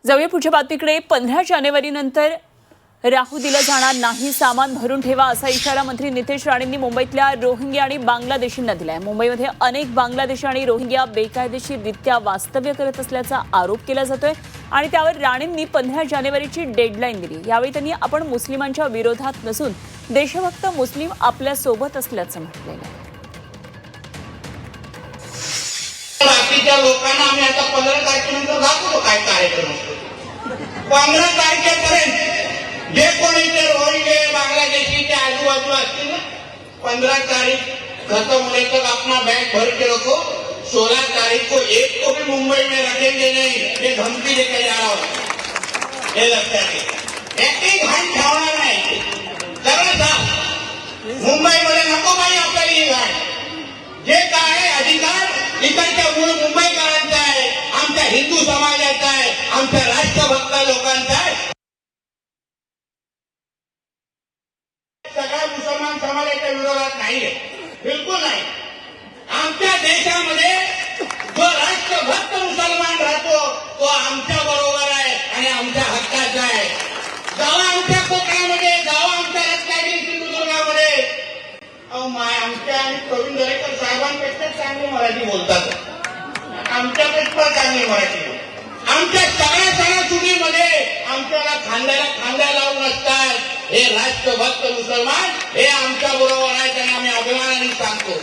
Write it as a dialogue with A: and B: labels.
A: जाऊया पुढच्या बातमीकडे। 15 जानेवारी नंतर राहू दिलं जाणार नाही, सामान भरून ठेवा असा इशारा मंत्री नितेश राणेंनी मुंबईतल्या रोहिंग्या आणि बांगलादेशींना दिलाय। मुंबईमध्ये अनेक बांगलादेशी आणि रोहिंग्या बेकायदेशीररित्या वास्तव्य करत असल्याचा आरोप केला जातोय आणि त्यावर राणेंनी 15 जानेवारीची डेडलाईन दिली। यावेळी त्यांनी आपण मुस्लिमांच्या विरोधात नसून देशभक्त मुस्लिम आपल्या सोबत असल्याचं म्हटलेलं आहे।
B: बाकीच्या लोकांना आम्ही आता 15 तारखेनंतर दाखवतो काय कार्यक्रम असतो। 15 तारखेपर्यंत जे कोणी ते रोहिंग्या बांग्लादेशीच्या आजूबाजू असतील ना, 15 तारीख खत्म होने तक अपना बैग भर के रखो। 16 तारीख को एक को भी मुंबई में रखेंगे नहीं, ये धमकी देकर जा रहा हूँ। ये लगता है एक घाण ठेवणार नाही, सगळं साफ। मुंबईमध्ये नको बाई आपल्याला ही घाण। जे काय अधिकार इकडच्या मूळ मुंबईकरांचा आहे, आमच्या हिंदू समाजाचा आहे, आमच्या राष्ट्रभक्त लोकांचा आहे। सगळ्या मुसलमान समाजाच्या विरोधात नाहीये, बिलकुल नाही। आमच्या देशामध्ये जो राष्ट्रभक्त मुसलमान राहतो तो आमच्या बरोबर आहे आणि आमच्या हक्काचा आहे। गाव आमच्या कोकणामध्ये, गाव आमच्या रत्नागिरी सिंधुदुर्गामध्ये आमच्या आणि प्रवीण दरेकर साहेबांपेक्षा चांगली मराठी बोलतात, आमच्यापेक्षा चांगली मराठी बोलतात। आमच्या सगळ्या सणासुदीमध्ये आमच्याला खांद्याला खांदा लावून असतात हे राष्ट्रभक्त मुसलमान, हे आमच्या बरोबर आहेत आणि आम्ही अभिमानाने सांगतो।